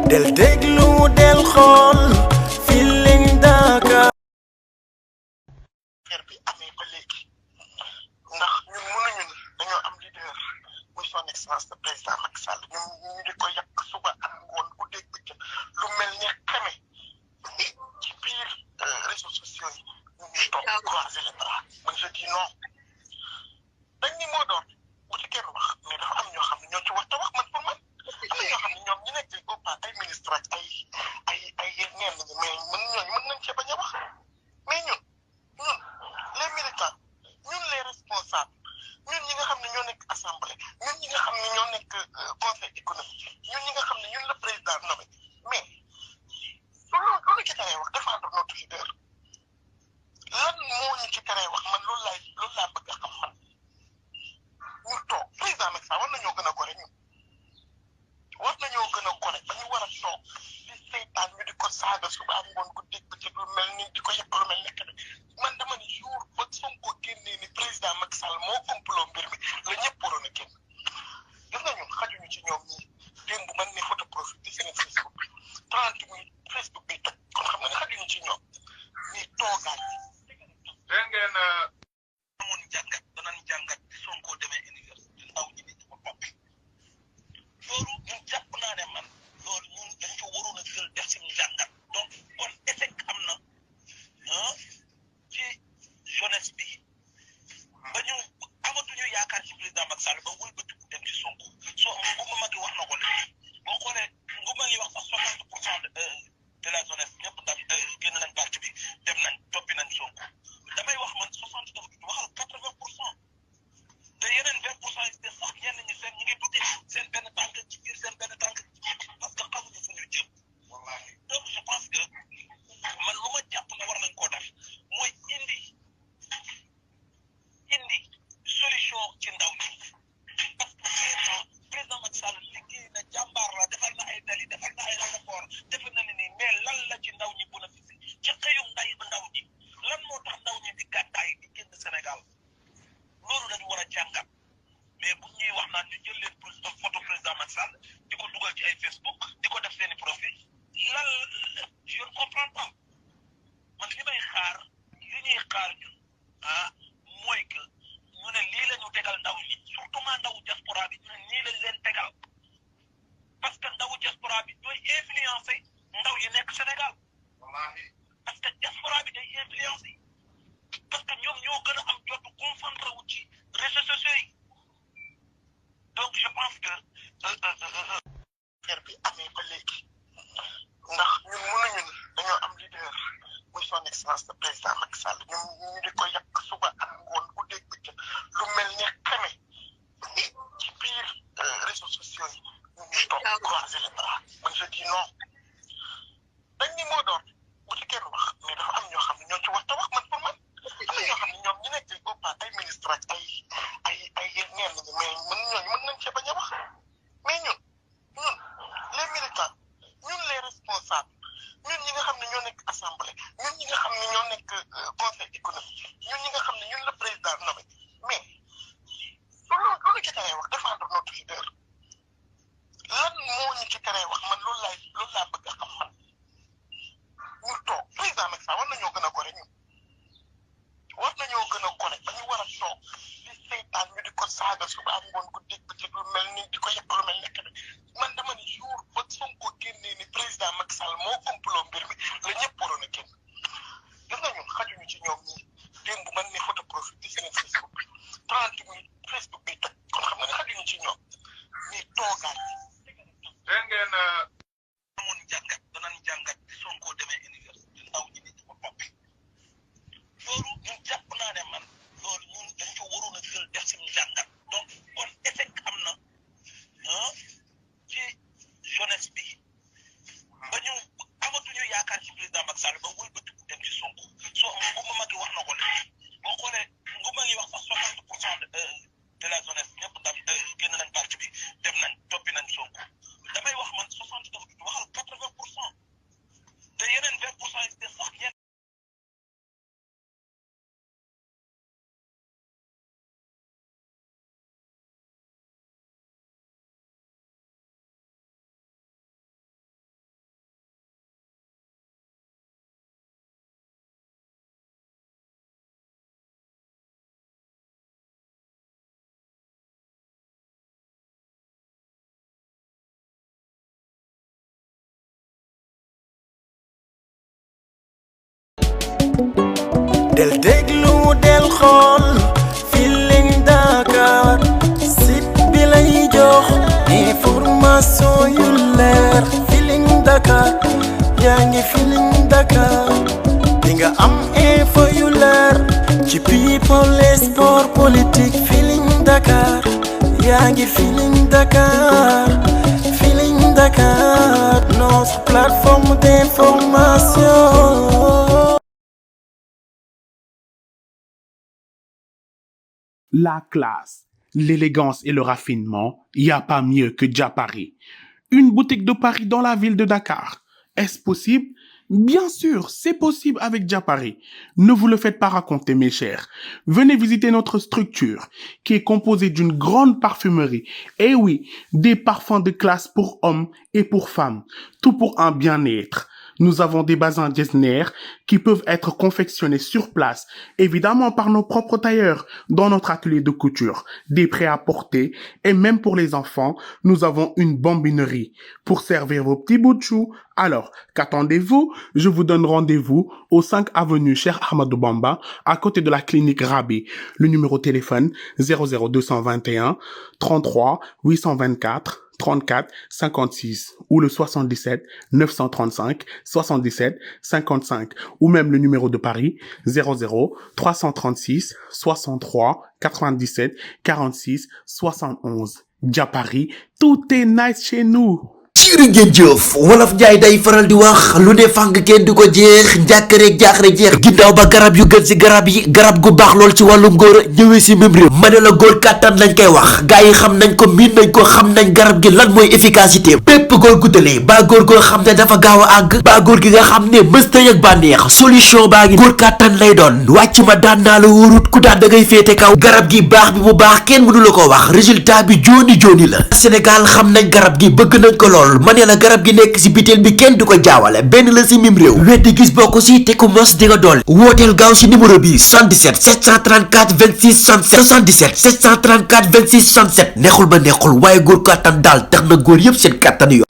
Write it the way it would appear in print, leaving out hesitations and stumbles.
del déglu del xool Feeling Dakar. affaire bi amee ba léegi ndax ñun mënuñu ni dañoo am leader muy son excellence le président Macky Sall ñun ñu di ko yàq suba ak ngoon ku dégg bëccëg lu mel ni xeme ci biir réseaux sociaux yi ñu ngi toog croiser les bras man je dis non dañ ni moo doon bu ci kenn wax mais dafa am ñoo xam ne ñoo ci wax te wax man pour man am na ñoo xam ne ñoom ñu nekk au pas ay ministre ak ay ñenn ñi mais ñooñu mën nañ cee bañ a wax mais ñun les militants ñun les responsables ñun ñi nga xam ne ñoo nekk assemblée ñun ñi nga xam ne ñoo nekk conseil économique ñun ñi nga xam ne ñun le président nommé mais loolu ci teree wax défendre notre leader lan moo ñu ci teree wax man loolu laa bëgg a xam man ñu toog président Macky Sall war nañoo gën a gore ñun war nañoo gën a gore ba ñu war a toog di seytaan ñu di ko saaga suba ak ngoon ko dégg ci lu mel ni di ko yàq lu mel nekk man dama ni jour ba Sonko génnee ni président Macky Sall moo complot mbir mi la ñëpp waroon a génn gis nga ñun xajuñu ci ñoom ñii démb man ne photo profil di seen Facebook bi 30 minutes Facebook bi toj kon xam nga ne xajuñu ci ñoom ñii toogaat dégg ngeen amoon jàngat danañ jàngat di Sonko demee université ndaw ñi di ko topp loolu ñun jàpp naa ne man loolu ñun dañ fa waroon a jël def suñu jàngat donc kon échec am na ci jeunesse bi ba ñu amatuñu yaakaar ci président Macky Sall ba wëlbatiku dem ci Sonko Ngouba Macky wax na ko léegi boo xoolee Ngouba ngi wax sax 60% de la jeunesse ñëpp daal génn nañ parti bi dem nañ toppi nañ Sonko damay wax man 60 dafa tudd waxal 80% te yeneen 20% yi des sax ñenn ñi seen ñi ngi dute seen benn tànk ci biir seen benn tànk parce que xamuñu fu ñu jëm wallahi donc je pense que man lu ma jàpp ne war nañ koo def mooy indi solution ci ndaw ñi parce que président Macky Sall liggéey na jàmbaar la defal na ay tali defal na ay aéroport defal na ni nii mais lan la ci ndaw ñi bénéfice ci xëyum ndaw ñi lan moo tax ndaw ñi di gàddaay di génn Sénégal loolu dañu war a jàngat mais bu ñuy wax naan ñu jël leen photo président Macky Sall di ko dugal ci ay Facebook di ko def seen i profil lan je ne comprends pas man li ñuy xaar ñun mooy que ñu ne lii la ñu tegal ndaw ñi surtout maa ndawu diaspora bi ñu ne nii lañ leen tegal parce que ndawu diaspora bi ñooy influencé ndaw yi nekk Sénégal parce que diaspora bi day influencé parce que ñoom ñoo gën a am jotu concentré wu ci réseaux sociaux yi donc je pense que affaire bi amee ba léegi ndax ñun mënuñu ni dañoo am leader muy son excellence le président Macky Sall ñun ñu di ko yàq suba ak ngoon ku dégg bëccëg lu mel ni xeme ci biir réseaux sociaux yi ñu ngi toog croiser les bras man je dis non dañ ni moo doon bu ci kenn wax mais dafa am ñoo xam ne ñoo ci wax te wax man pour man am na ñoo xam ne ñoom ñu nekk au pas ay ministre ak ay ñenn ñi mais ñooñu mën nañ cee bañ a wax mais ñun les militants ñun les responsables ñun ñi nga xam ne ñoo nekk assemblée ñun ñi nga xam ne ñoo nekk conseil économique ñun ñi nga xam ne ñun le président nommé mais loolu ci teree wax défendre notre leader lan moo ñu ci teree wax man loolu laa bëgg a xam man ñu toog président Macky Sall war nañoo gën a gore ñun war nañoo gën a gore ba ñu war a toog di seytaan ñu di ko saaga suba ak ngoon ko dégg ci lu mel ni di ko del déglu del xool Feeling Dakar site bi lay jox information yu leer Feeling Dakar yaa ngi Feeling Dakar di nga am info yu leer ci people et sport politique Feeling Dakar yaa ngi Feeling Dakar Feeling Dakar notre plateforme d'information. La classe, l'élégance et le raffinement, y a pas mieux que Dia Paris. Une boutique de Paris dans la ville de Dakar. Est-ce possible? Bien sûr, c'est possible avec Dia Paris. Ne vous le faites pas raconter, mes chers. Venez visiter notre structure, qui est composée d'une grande parfumerie. Et oui, des parfums de classe pour hommes et pour femmes. Tout pour un bien-être. Nous avons des bazins Getzner qui peuvent être confectionnés sur place, évidemment par nos propres tailleurs, dans notre atelier de couture, des prêt-à-porter, et même pour les enfants, nous avons une bambinerie pour servir vos petits bouts de chou. Alors, qu'attendez-vous? Je vous donne rendez-vous au 5 avenue Cheikh Ahmadou Bamba, à côté de la clinique Rabi. Le numéro de téléphone 00221 33 824 34 56 ou le 77 935 77 55 ou même le numéro de Paris 00 336 63 97 46 71. Dia Paris, tout est nice chez nous. jërë ngeen jëf wolof njaay day faral di wax lu ne fàng kenn du ko jeex njàkkareeg jaaxle jeex ginnaaw ba garab yu gën si garab yi garab gu baax lool ci wàllum góor ñëwee si même réew ma ne la góor kàttan lañ koy wax gars yi xam nañ ko miin nañ ko xam nañ garab gi lan mooy efficacité bépp góor guddalee baa góor goo xam ne dafa gaaw a àgg baa góor gi nga xam ne mësta yëg bànneex solution baa ngi góor kàttan lay doon wàcc ma daan naa la wóorut ku daan da ngay féete kaw garab gi baax bi bu baax kenn mënu la ko wax résultat bi jooni jooni la Sénégal xam nañ garab gi bëgg nañ ko lool ma ne la garab gi nekk si bitel bi kenn du ko jaawale benn la si mim réew weddi gis bokk si te ku mos di nga dool wooteel gaaw si numéro bi 77 734 26 67 77 734 26 67 neexul ba neexul waaye góor kàttan daal tax na góor yëpp seen kàttan yo